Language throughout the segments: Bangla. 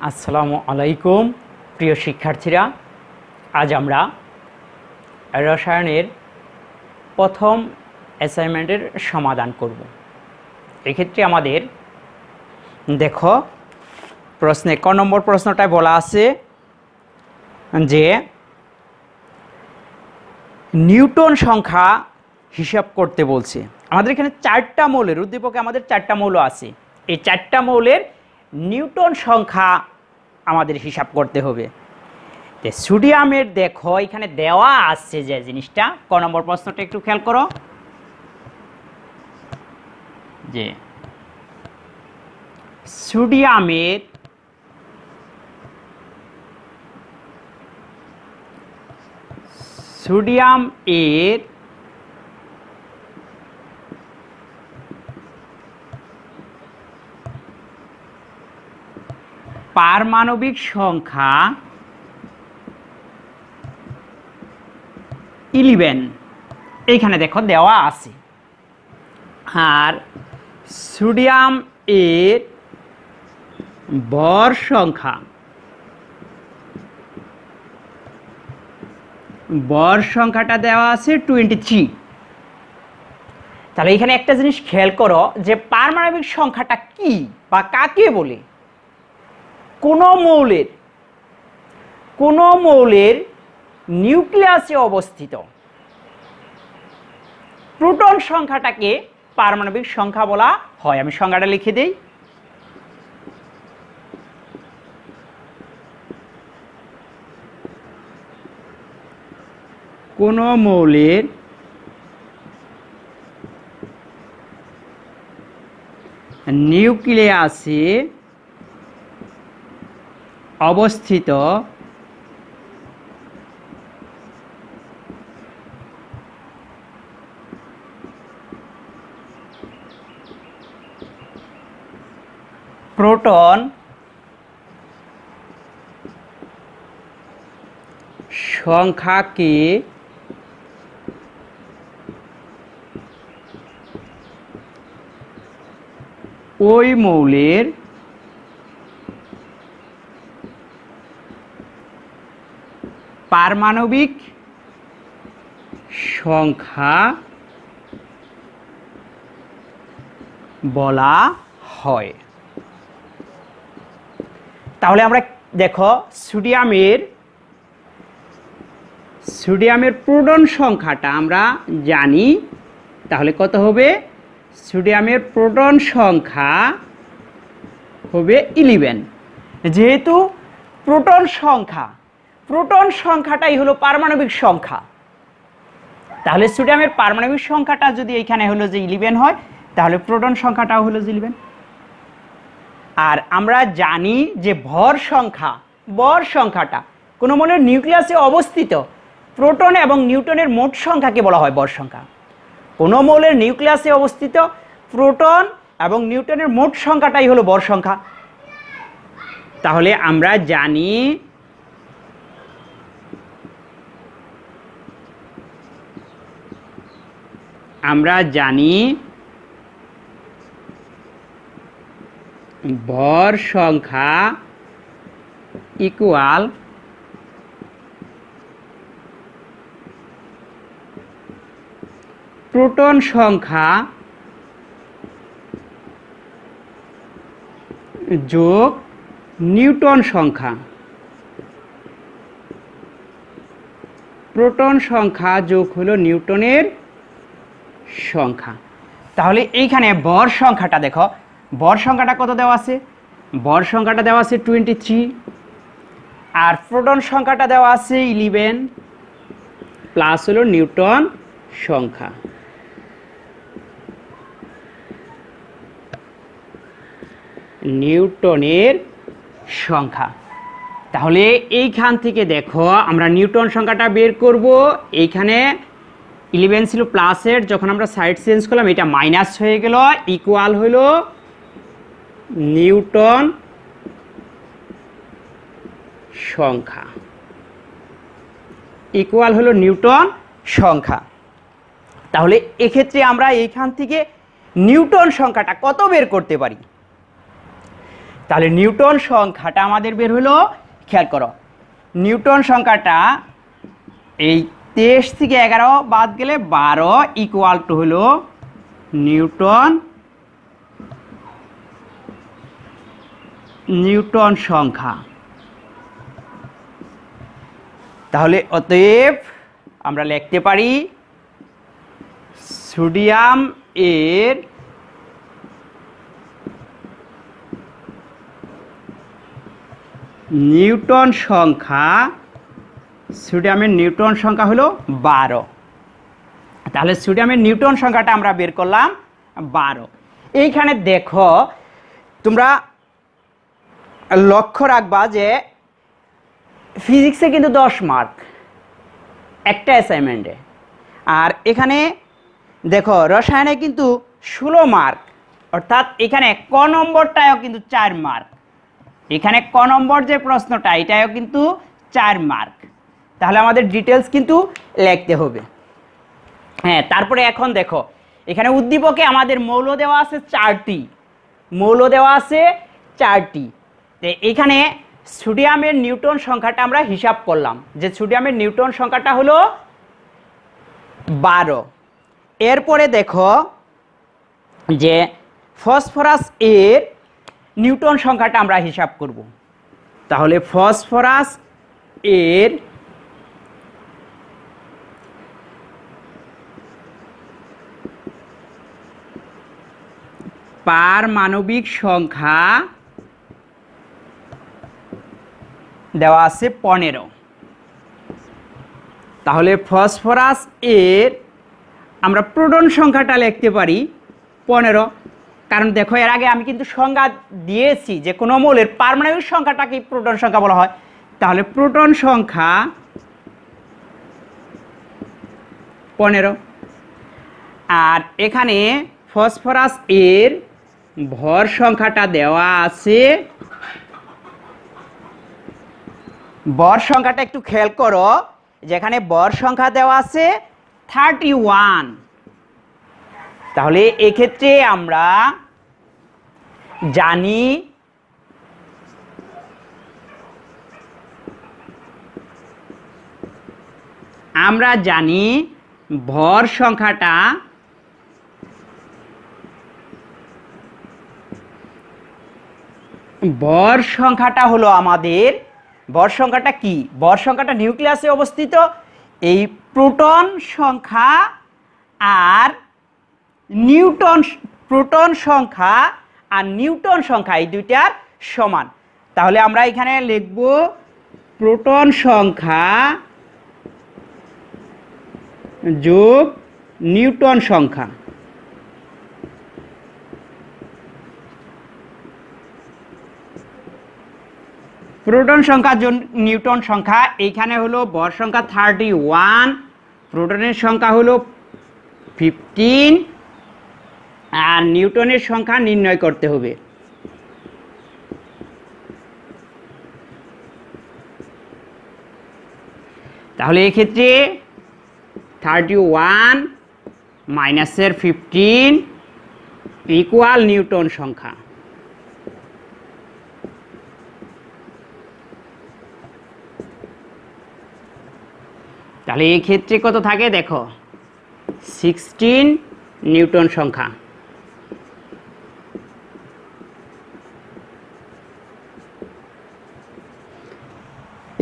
আসসালামু আলাইকুম প্রিয় শিক্ষার্থীরা, আজ আমরা রসায়নের প্রথম অ্যাসাইনমেন্টের সমাধান করব। এক্ষেত্রে আমাদের দেখো প্রশ্নে ক নম্বর প্রশ্নটায় বলা আছে যে নিউটন সংখ্যা হিসাব করতে বলছে। আমাদের এখানে 4টা মৌলের উদ্দীপকে আমাদের 4টা মৌল আছে। এই 4টা মৌলের নিউটন সংখ্যা আমাদের হিসাব করতে হবে। তো সোডিয়ামের দেখো এখানে দেওয়া আছে যে জিনিসটা, ক নম্বর প্রশ্নটা একটু খেয়াল করো যে সোডিয়াম এর পারমাণবিক সংখ্যা 11 এইখানে দেখো দেওয়া আছে। আর সোডিয়াম এর ভর সংখ্যাটা দেওয়া আছে 23। তাহলে এখানে একটা জিনিস খেয়াল করো যে পারমাণবিক সংখ্যাটা কি বা কাকে বলে। কোন মৌলের নিউক্লিয়াসে অবস্থিত প্রোটন সংখ্যাটাকে পারমাণবিক সংখ্যা বলা হয়। আমি সংখ্যাটা লিখে দেই। কোন মৌলের নিউক্লিয়াসে অবস্থিত প্রোটন সংখ্যাকে ওই মৌলের পারমাণবিক সংখ্যা বলা হয়। তাহলে আমরা দেখো সোডিয়ামের প্রোটন সংখ্যাটা আমরা জানি। তাহলে কত হবে? সোডিয়ামের প্রোটন সংখ্যা হবে 11। যেহেতু প্রোটন সংখ্যাটাই হলো পারমাণবিক সংখ্যা, তাহলে সোডিয়ামের পারমাণবিক সংখ্যাটা যদি এখানে হলো যে 11 হয়, তাহলে প্রোটন সংখ্যাটাও হলো যে 11। আর আমরা জানি যে ভর সংখ্যাটা কোনো মৌলের নিউক্লিয়াসে অবস্থিত প্রোটন এবং নিউটনের মোট সংখ্যাকে বলা হয় ভর সংখ্যা। কোনো মৌলের নিউক্লিয়াসে অবস্থিত প্রোটন এবং নিউটনের মোট সংখ্যাটাই হলো ভর সংখ্যা। তাহলে আমরা জানি ভর সংখ্যা ইকুয়াল প্রোটন সংখ্যা যোগ নিউটন সংখ্যা। প্রোটন সংখ্যা যোগ হলো নিউটনের সংখ্যা। তাহলে এইখানে ভর সংখ্যাটা দেখো, ভর সংখ্যাটা কত দেওয়া আছে? ভর সংখ্যাটা দেওয়া আছে 23, আর প্রোটন সংখ্যাটা দেওয়া আছে 11 প্লাস হলো নিউটন সংখ্যা। নিউটনের সংখ্যা। তাহলে এইখান থেকে দেখো আমরা নিউটন সংখ্যাটা বের করব। এইখানে 11 ছিল প্লাসের, যখন আমরা সাইড চেঞ্জ করলাম এটা মাইনাস হয়ে গেল, ইকুয়াল হলো নিউটন সংখ্যা। তাহলে এক্ষেত্রে আমরা এইখান থেকে নিউটন সংখ্যাটা কত বের করতে পারি? তাহলে নিউটন সংখ্যাটা আমাদের বের হলো, খেয়াল করো নিউটন সংখ্যাটা এই 23 থেকে 11 বাদ গেলে 12 ইকুয়াল টু হলো নিউটন সংখ্যা। তাহলে অতএব আমরা লিখতে পারি সোডিয়াম এর নিউটন সংখ্যা, সোডিয়ামের নিউটন সংখ্যা হলো 12। তাহলে সোডিয়ামের নিউটন সংখ্যাটা আমরা বের করলাম 12। এইখানে দেখো তোমরা লক্ষ্য রাখবা যে ফিজিক্সে কিন্তু 10 মার্ক একটা অ্যাসাইনমেন্টে, আর এখানে দেখো রসায়নে কিন্তু 16 মার্ক, অর্থাৎ এখানে ক নম্বরটাও কিন্তু 4 মার্ক। এখানে ক নম্বর যে প্রশ্নটা এটাও কিন্তু 4 মার্ক। তাহলে আমাদের ডিটেলস কিন্তু লিখতে হবে। হ্যাঁ, তারপরে এখন দেখো এখানে উদ্দীপকে আমাদের মৌল দেওয়া আছে 4টি, মৌল দেওয়া আছে 4টি। তো এখানে সোডিয়ামের নিউটন সংখ্যাটা আমরা হিসাব করলাম যে সোডিয়ামের নিউটন সংখ্যাটা হলো 12। এরপরে দেখো যে ফসফরাস এর নিউটন সংখ্যাটা আমরা হিসাব করব। তাহলে ফসফরাস এর পারমাণবিক সংখ্যা দেওয়া আছে 15। তাহলে ফসফরাস এর আমরা প্রোটন সংখ্যাটা লিখতে পারি 15, কারণ দেখো এর আগে আমি কিন্তু সংজ্ঞা দিয়েছি যে কোনো মৌলের পারমাণবিক সংখ্যাটাকে প্রোটন সংখ্যা বলা হয়। তাহলে প্রোটন সংখ্যা 15। আর এখানে ফসফরাস এর ভর সংখ্যাটা দেওয়া আছে, ভর সংখ্যাটা একটু খেয়াল করো, যেখানে ভর সংখ্যা দেওয়া আছে 31। তাহলে এক্ষেত্রে আমরা জানি ভর সংখ্যাটা হলো আমাদের, ভর সংখ্যাটা কি, ভর সংখ্যাটা নিউক্লিয়াসে অবস্থিত এই প্রোটন সংখ্যা আর প্রোটন সংখ্যা আর নিউটন সংখ্যা এই দুইটার সমান। তাহলে আমরা এখানে লিখব প্রোটন সংখ্যা যোগ নিউটন সংখ্যা। প্রোটন সংখ্যা যোগ নিউটন সংখ্যা, এইখানে হলো ভর সংখ্যা 31, প্রোটনের সংখ্যা হলো 15 আর নিউটনের সংখ্যা নির্ণয় করতে হবে। তাহলে এক্ষেত্রে 31 মাইনাসের 15 ইকুয়াল নিউটন সংখ্যা। তাহলে এই ক্ষেত্রে কত থাকে দেখো 16 নিউটন সংখ্যা।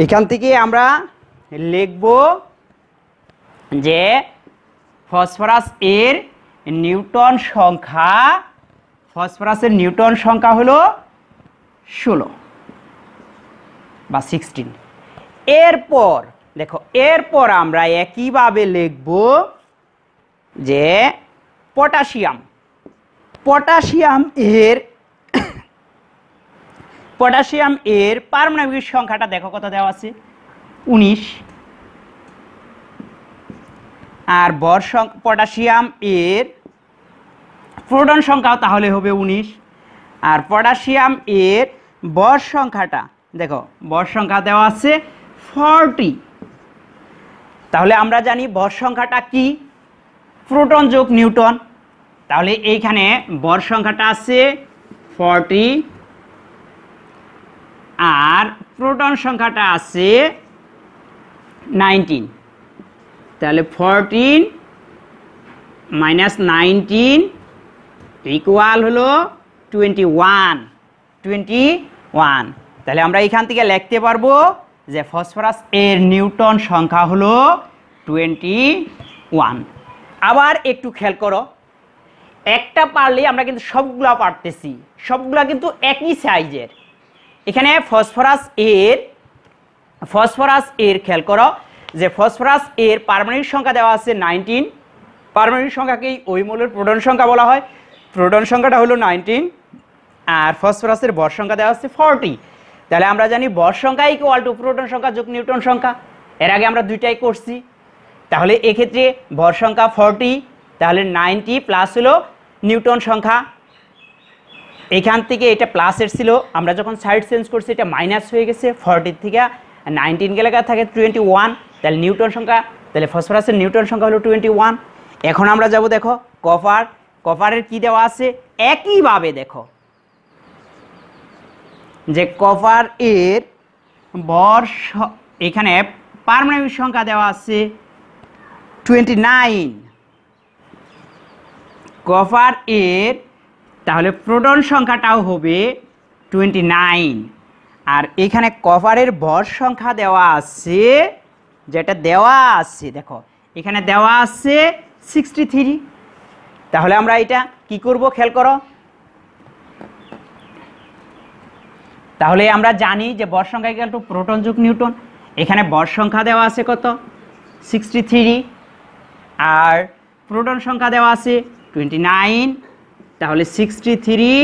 এখান থেকে আমরা লিখব যে ফসফরাস এর নিউটন সংখ্যা, ফসফরাসের নিউটন সংখ্যা হলো 16 বা 16। এরপর দেখো এরপর আমরা একইভাবে লিখব যে পটাশিয়াম এর পারমাণবিক সংখ্যাটা দেখো কত দেওয়া আছে 19। আর পটাশিয়াম এর প্রোটন সংখ্যাও তাহলে হবে 19। আর পটাশিয়াম এর ভর সংখ্যাটা দেখো, ভর সংখ্যা দেওয়া আছে 40। তাহলে আমরা জানি ভর সংখ্যাটা কি, প্রোটন যোগ নিউটন। তাহলে এইখানে ভর সংখ্যাটা আছে 40 আর প্রোটন সংখ্যাটা আছে 19, তাহলে 14 মাইনাস 19 ইকুয়াল হলো 21। তাহলে আমরা এখান থেকে লিখতে পারবো যে ফসফরাস এর নিউটন সংখ্যা হলো 21। আবার একটু খেয়াল করো, একটা পারলে আমরা কিন্তু সবগুলা পারতেছি, সবগুলা কিন্তু একই সাইজের। এখানে ফসফরাস এর খেয়াল করো যে ফসফরাস এর পারমাণবিক সংখ্যা দেওয়া আছে 19, পারমাণবিক সংখ্যাকেই ওই মৌলের প্রোটন সংখ্যা বলা হয়, প্রোটন সংখ্যাটা হলো 19, আর ফসফরাসের ভর সংখ্যা দেওয়া আছে 40। তাহলে আমরা জানি ভর সংখ্যা ইকুয়াল টু প্রোটন সংখ্যা যোগ নিউটন সংখ্যা, এর আগে আমরা দুইটাই করছি। তাহলে এক্ষেত্রে ভর সংখ্যা 40, তাহলে 90 প্লাস হলো নিউটন সংখ্যা, এখান থেকে এটা প্লাসের ছিল, আমরা যখন সাইড চেঞ্জ করছি এটা মাইনাস হয়ে গেছে, 40 থেকে 19 গেলে থাকে 21, তাহলে নিউটন সংখ্যা, তাহলে ফসফরাসের নিউটন সংখ্যা হলো 21। এখন আমরা যাব দেখো কপারের কি দেওয়া আছে, একইভাবে দেখো যে কপার এর ভর এখানে পারমাণবিক সংখ্যা দেওয়া আছে 29, কপার এর তাহলে প্রোটন সংখ্যাটাও হবে 29, আর এখানে কপারের ভর সংখ্যা দেওয়া আছে, যেটা দেওয়া আছে দেখো এখানে দেওয়া আছে 63। তাহলে আমরা এটা কি করব খেয়াল করো, তাহলে আমরা জানি যে ভর সংখ্যা ইকুয়াল টু প্রোটন যোগ নিউটন, এখানে ভর সংখ্যা দেওয়া আছে কত 63, আর প্রোটন সংখ্যা দেওয়া আছে 29, তাহলে 63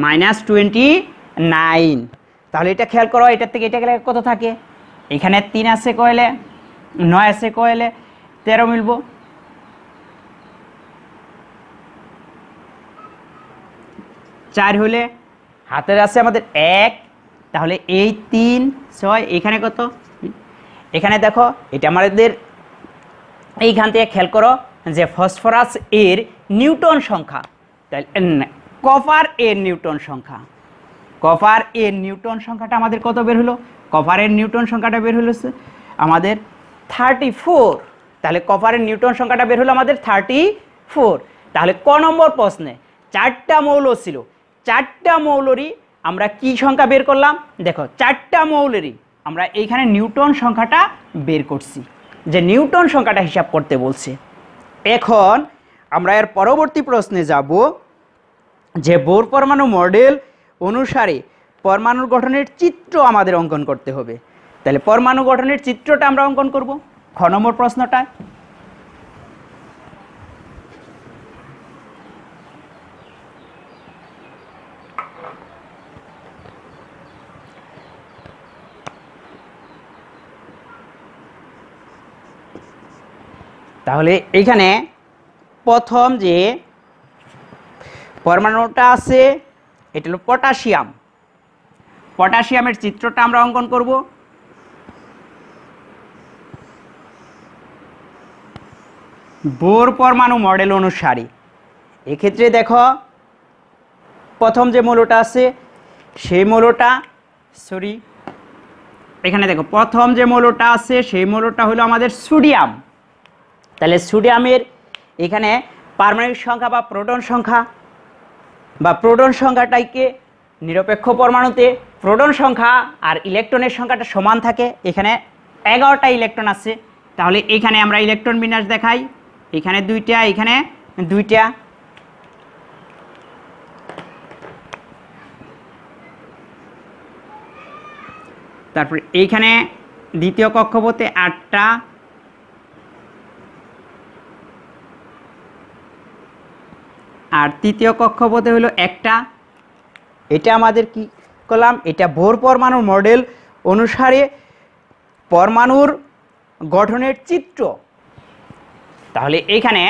মাইনাস 29। তাহলে এটা খেয়াল করো, এটার থেকে এটা গেলে কত থাকে, এখানে 3 আছে কয়লে, 9 আছে কয়লে, 13 মিলব। চার হলে হাতের আছে আমাদের 1, তাহলে এই 3 6, এখানে কত, এখানে দেখো এটা আমাদের এইখান থেকে খেয়াল করো যে ফসফরাস এর নিউটন সংখ্যা, তাহলে কপার এর নিউটন সংখ্যা, কপার এর নিউটন সংখ্যাটা আমাদের কত বের হলো, কপারের নিউটন সংখ্যাটা বের হলো আমাদের 34। তাহলে কপারের নিউটন সংখ্যাটা বের হলো আমাদের 34। তাহলে ক নম্বর প্রশ্নে 4টা মৌল ছিল, 4টা মৌলেরই আমরা কি সংখ্যা বের করলাম, দেখো 4টা মৌলেরই আমরা এইখানে নিউটন সংখ্যাটা বের করছি, যে নিউটন সংখ্যাটা হিসাব করতে বলছে। এখন আমরা এর পরবর্তী প্রশ্নে যাব যে বোর পরমাণু মডেল অনুসারে পরমাণুর গঠনের চিত্র আমাদের অঙ্কন করতে হবে। তাহলে পরমাণু গঠনের চিত্রটা আমরা অঙ্কন করব খ নম্বর প্রশ্নটায়। তাহলে এইখানে প্রথম যে পরমাণুটা আছে এটা হলো পটাশিয়াম, পটাশিয়ামের চিত্রটা আমরা অঙ্কন করব। বোর পরমাণু মডেল অনুসারে এক্ষেত্রে দেখো প্রথম যে মৌলটা আছে সেই মৌলটা এখানে দেখো প্রথম যে মৌলটা আছে সেই মৌলটা হলো আমাদের সোডিয়াম। তাহলে সোডিয়ামের এখানে পারমাণবিক সংখ্যা বা প্রোটন সংখ্যাটাকে নিরপেক্ষ পরমাণুতে প্রোটন সংখ্যা আর ইলেকট্রনের সংখ্যাটা সমান থাকে, এখানে 11টা ইলেকট্রন আছে। তাহলে এখানে আমরা ইলেকট্রন বিন্যাস দেখাই, এখানে 2টা, এখানে 2টা, তারপরে এইখানে দ্বিতীয় কক্ষপথে 8টা, আর তৃতীয় কক্ষপথে হলো 1টা। এটা আমাদের কি করলাম, এটা বোর পরমাণুর মডেল অনুসারে পরমাণুর গঠনের চিত্র। তাহলে এখানে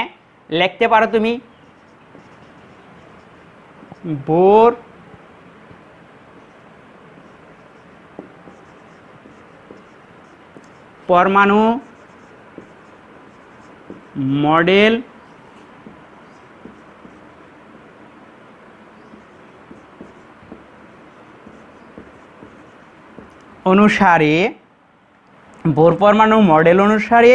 লিখতে পারো তুমি বোর পরমাণু মডেল অনুসারে বোর পরমাণু মডেল অনুসারে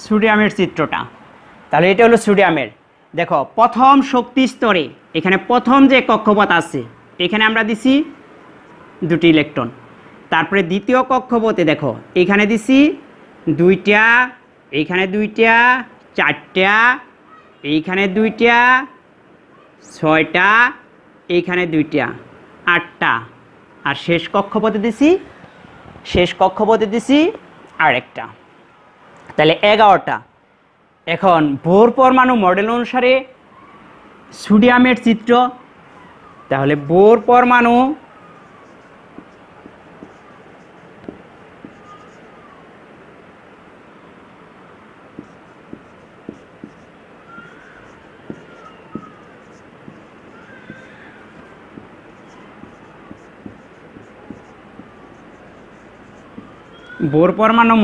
সোডিয়ামের চিত্রটা। তাহলে এটা হলো সোডিয়ামের। দেখো প্রথম শক্তি স্তরে এখানে প্রথম যে কক্ষপথ আছে এখানে আমরা দিছি 2টি ইলেকট্রন। তারপরে দ্বিতীয় কক্ষপথে দেখো এখানে দিছি 2টা, এইখানে 2টা, 4টা, এইখানে 2টা, 6টা, এইখানে 2টা, 8টা, আর শেষ কক্ষপথে দিছি আরেকটা। তাহলে 11টা। এখন বোর পরমাণু মডেল অনুসারে সোডিয়ামের চিত্র। তাহলে বোর পরমাণু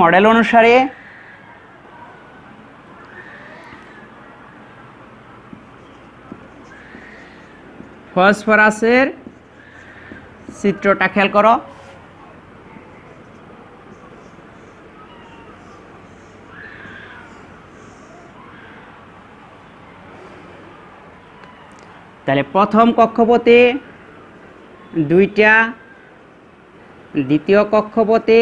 মডেল অনুসারে ফসফরাসের চিত্রটা খেয়াল করো। তাহলে প্রথম কক্ষপথে 2টা, দ্বিতীয় কক্ষপথে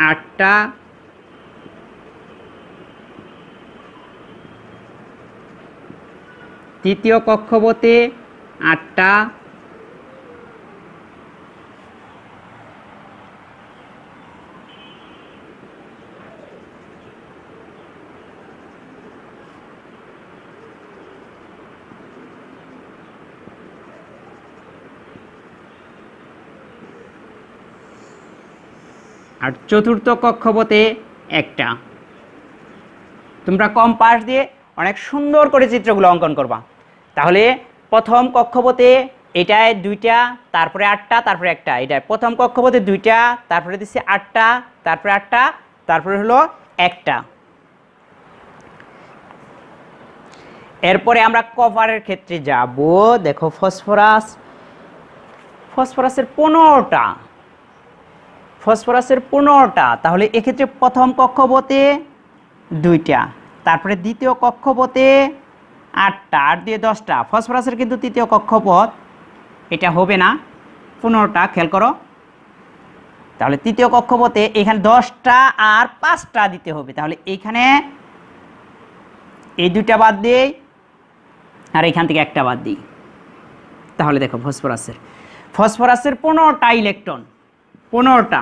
8টা, তৃতীয় কক্ষপথে 8টা, আর চতুর্থ কক্ষপথে 1টা। তোমরা কম্পাস দিয়ে অনেক সুন্দর করে চিত্রগুলো অঙ্কন করবা। তাহলে প্রথম কক্ষপথে এটায় 2টা, তারপরে 8টা, তারপরে 1টা। এটায় প্রথম কক্ষপথে 2টা, তারপরে দিচ্ছি 8টা, তারপরে 8টা, তারপরে হলো 1টা। এরপরে আমরা কপারের ক্ষেত্রে যাব। দেখো ফসফরাসের 15টা। তাহলে এক্ষেত্রে প্রথম কক্ষপথে 2টা, তারপরে দ্বিতীয় কক্ষপথে 8টা, 8 দিয়ে 10টা। ফসফরাসের কিন্তু তৃতীয় কক্ষপথ এটা হবে না, 15টা। খেয়াল করো। তাহলে তৃতীয় কক্ষপথে এখানে 10টা আর 5টা দিতে হবে। তাহলে এইখানে এই 2টা বাদ দিই আর এইখান থেকে 1টা বাদ দিই। তাহলে দেখো ফসফরাসের 15টা ইলেকট্রন, 15টা।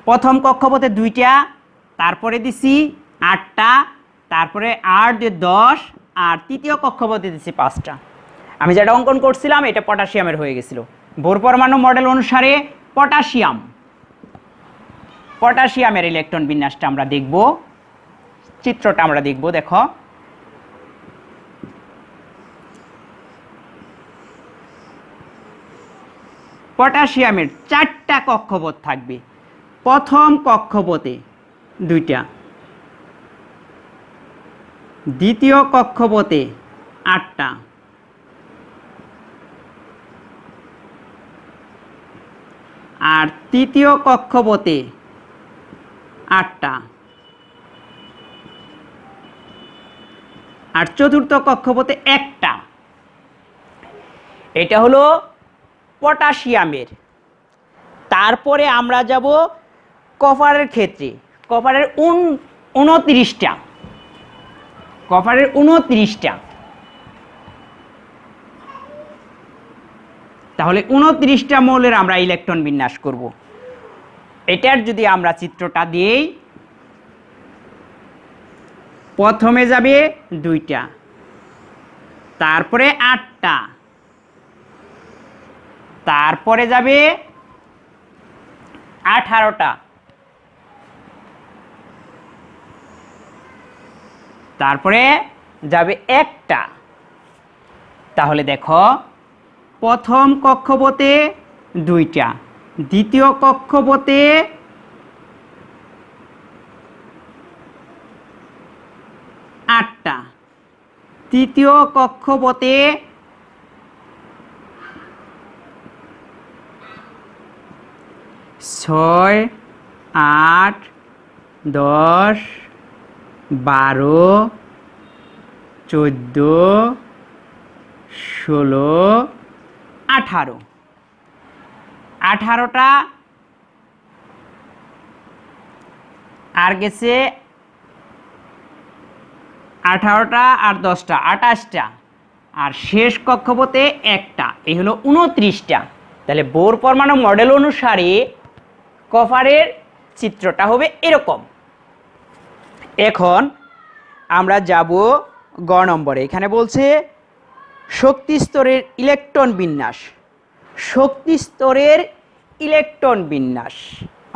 প্রথম কক্ষপথে 2টা, তারপরে দিছি 8টা, তারপরে 8 দিয়ে 10, আর তৃতীয় কক্ষপথে দিছি 5টা। আমি যেটা অঙ্কন করছিলাম এটা পটাশিয়ামের হয়ে গেছিল। বোর পরমাণু মডেল অনুসারে পটাশিয়ামের ইলেকট্রন বিন্যাসটা আমরা দেখব, চিত্রটা আমরা দেখব। দেখো পটাশিয়ামের 4টা কক্ষপথ থাকবে। প্রথম কক্ষপথে 2টা, দ্বিতীয় কক্ষপথে 8টা, আর তৃতীয় কক্ষপথে 8টা, আর চতুর্থ কক্ষপথে 1টা। এটা হলো পটাশিয়ামের। তারপরে আমরা যাব কপারের ক্ষেত্রে। কপারের 29টা, তাহলে 29টা মৌলের আমরা ইলেকট্রন বিন্যাস করব। এটার যদি আমরা চিত্রটা দিই, প্রথমে যাবে 2টা, তারপরে 8টা, তারপরে যাবে 18টা, তারপরে যাবে 1টা। তাহলে দেখো প্রথম কক্ষপথে 2টা, দ্বিতীয় কক্ষপথে তৃতীয় কক্ষপথে ছয়, 8, 10, 12, 14, 16, 18, 18টা আর গেছে 18টা আর 10টা 28টা, আর শেষ কক্ষপথে একটা, এই হলো 29টা। তাহলে বোর পরমাণু মডেল অনুসারে কপারের চিত্রটা হবে এরকম। এখন আমরা যাব গ নম্বরে। এখানে বলছে শক্তি স্তরের ইলেকট্রন বিন্যাস। শক্তি স্তরের ইলেকট্রন বিন্যাস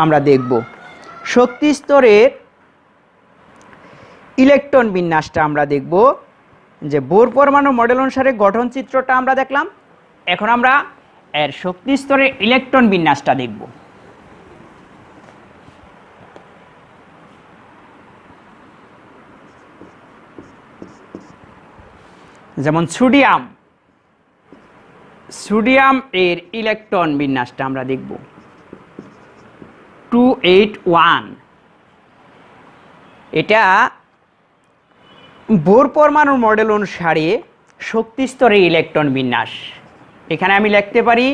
আমরা দেখব। শক্তি স্তরের ইলেকট্রন বিন্যাসটা আমরা দেখব, যে বোর পরমাণু মডেল অনুসারে গঠন চিত্রটা আমরা দেখলাম। এখন আমরা এর শক্তি স্তরের ইলেকট্রন বিন্যাসটা দেখব। যেমন সোডিয়াম এর ইলেকট্রন বিন্যাসটা আমরা দেখব। 281, এটা বোর পরমাণুর মডেল অনুসারে শক্তি স্তরের ইলেকট্রন বিন্যাস। এখানে আমি লিখতে পারি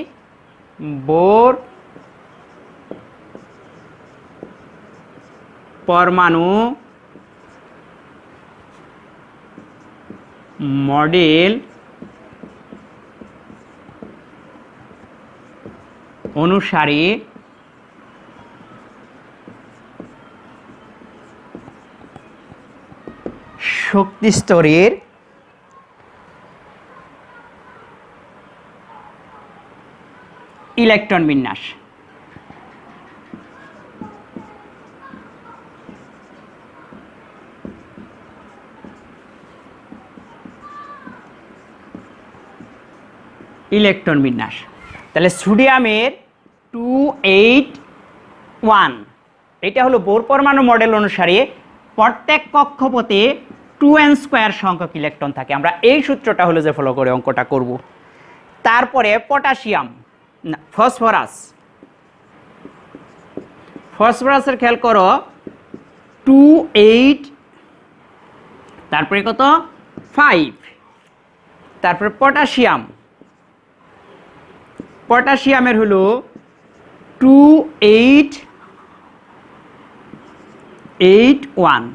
বোর পরমাণু মডেল অনুসারে শক্তি স্তরের ইলেকট্রন বিন্যাস। ইলেকট্রন বিন্যাস, তাহলে সোডিয়ামের 281, এটা হলো বোর পরমাণু মডেল অনুসারে প্রত্যেক কক্ষপথে 2n² সংখ্যক ইলেকট্রন থাকে। আমরা এই সূত্রটা হলো যে ফলো করে অঙ্কটা করব। তারপরে পটাশিয়াম, ফসফরাসের খেয়াল করো 28, তারপরে কত 5, তারপরে পটাশিয়ামের হলো 2881,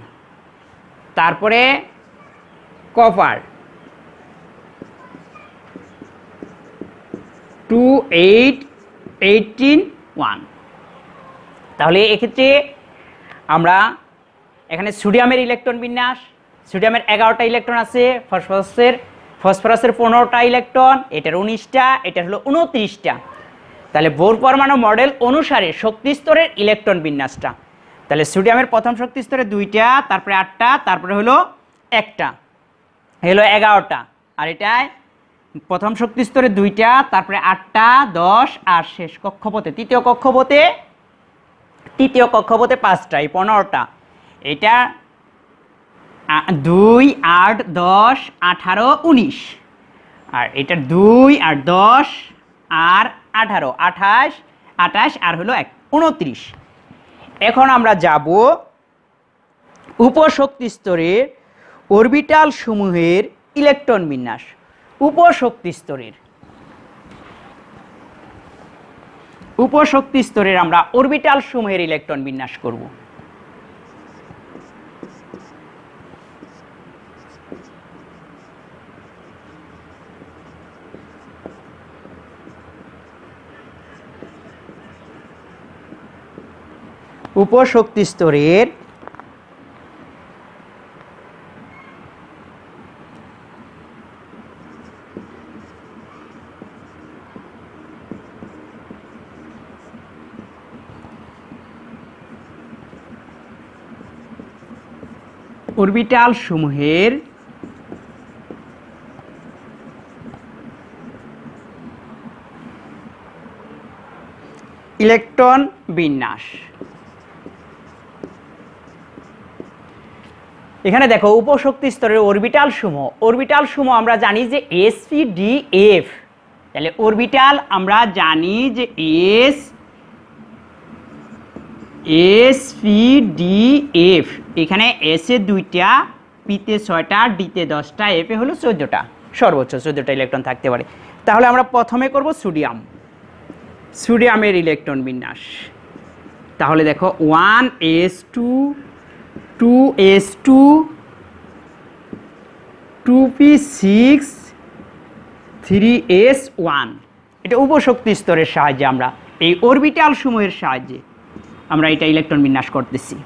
তারপরে কপার 28181। তাহলে এক্ষেত্রে আমরা এখানে সোডিয়ামের ইলেকট্রন বিন্যাস, সোডিয়ামের 11টা ইলেকট্রন আছে, ফসফরাসের 15টা ইলেকট্রন, এটার 19টা, এটার হলো 29টা। তাহলে বোর পরমাণু মডেল অনুসারে শক্তি স্তরের ইলেকট্রন বিন্যাসটা, তাহলে সোডিয়ামের প্রথম শক্তি স্তরে 2টা, তারপরে 8টা, তারপরে হলো একটা, হলো 11টা, আর এটায় প্রথম শক্তি স্তরে 2টা, তারপরে 8টা, 10, আর শেষ কক্ষপথে তৃতীয় কক্ষপথে 5টা, এই 15টা। এটা 2, 8, 10, 18, 19, আর এটা 2 আর 10 আর 18, 28 আর হলো 29। এখন আমরা যাব উপশক্তি স্তরের অরবিটাল সমূহের ইলেকট্রন বিন্যাস। উপশক্তি স্তরের আমরা অরবিটাল সমূহের ইলেকট্রন বিন্যাস করব। উপশক্তি স্তরের অরবিটাল সমূহের ইলেকট্রন বিন্যাস। এখানে দেখো উপশক্তি স্তরের অরবিটাল সমূহ আমরা জানি যে sp,d,f। তাহলে অরবিটাল আমরা জানি যে sp,d,f। এখানে s এ 2টা, p তে 6টা, d তে 10টা, f এ হলো 14টা, সর্বোচ্চ 14টা ইলেকট্রন থাকতে পারে। তাহলে আমরা প্রথমে করব সোডিয়ামের ইলেকট্রন বিন্যাস। তাহলে দেখো 1s2 2s2 2p6 3s1। এটা উপশক্তি স্তরের সাহায্যে আমরা এই অরবিটাল সমূহের সাহায্যে আমরা এটা ইলেকট্রন বিন্যাস করতেছি।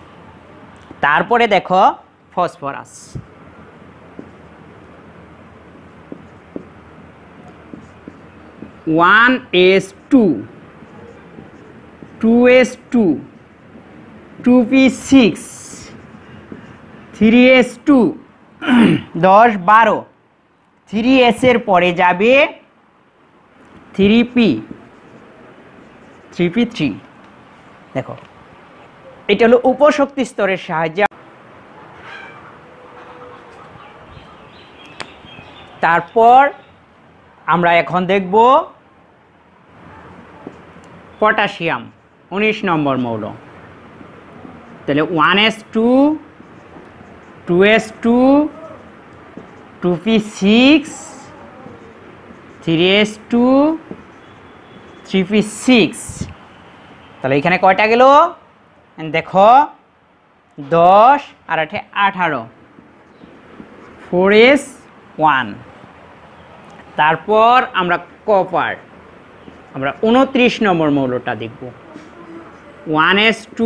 তারপরে দেখো phosphorus, 1s2 2s2 2p6 3s2 10 12, 3s এর পরে যাবে 3p3। দেখো এটা হলো উপশক্তি স্তরের সাহায্যে। তারপর আমরা এখন দেখব পটাশিয়াম, 19 নম্বর মৌল। তাহলে 1s2 2s2 2p6 3s2 3p6। তাহলে এখানে কয়টা গেল দেখো 10 আর 8 18, 4s1। তারপর আমরা কপার, আমরা 29 নম্বর মৌলটা দেখব। 1s2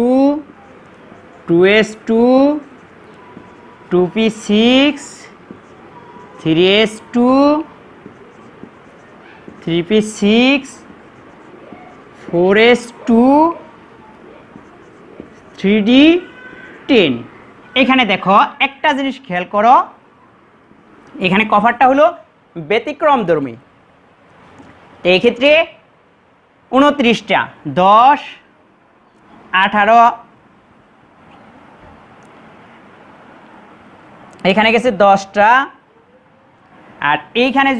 2s2 2p6 3s2 3p6 4s2 3d10। এখানে দেখো একটা জিনিস খেয়াল করো, এখানে কপারটা হলো ব্যতিক্রমধর্মী। এই ক্ষেত্রে 29টা 10 18, এখানে গেছে 10টা, আর এইখানে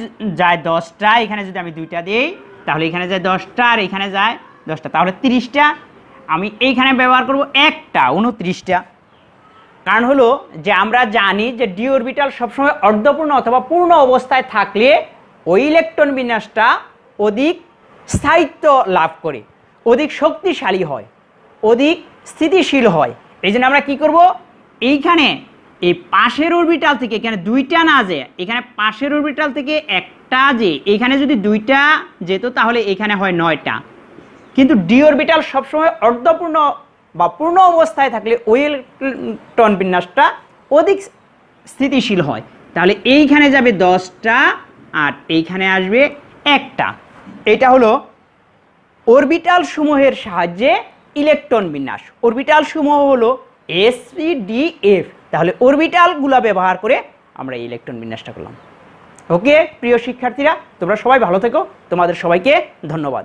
যায় 10টা। এখানে যদি আমি 2টা দিই তাহলে এখানে যায় 10টা আর এখানে যায় 10টা, তাহলে 30টা। আমি এইখানে ব্যবহার করব একটা, 29টা। কারণ হলো যে আমরা জানি যে ডি অরবিটাল সবসময় অর্ধপূর্ণ অথবা পূর্ণ অবস্থায় থাকলে ওই ইলেকট্রন বিন্যাসটা অধিক স্থায়িত্ব লাভ করে, অধিক শক্তিশালী হয়, অধিক স্থিতিশীল হয়। এই জন্য আমরা কি করব, এইখানে এই পাশের অরবিটাল থেকে এখানে 2টা না যায়, এখানে পাশের অরবিটাল থেকে একটা যে এখানে যদি 2টা যেত তাহলে এখানে হয় 9টা। কিন্তু ডি অরবিটাল সবসময় অর্ধপূর্ণ বা পূর্ণ অবস্থায় থাকলে ওই ইলেকট্রন বিন্যাসটা অধিক স্থিতিশীল হয়। তাহলে এইখানে যাবে 10টা আর এইখানে আসবে একটা। এটা হলো অরবিটাল সমূহের সাহায্যে ইলেকট্রন বিন্যাস। অরবিটাল সমূহ হলো sp,d,f। তাহলে অরবিটালগুলো ব্যবহার করে আমরা এই ইলেকট্রন বিন্যাসটা করলাম। ওকে প্রিয় শিক্ষার্থীরা, তোমরা সবাই ভালো থেকো। তোমাদের সবাইকে ধন্যবাদ।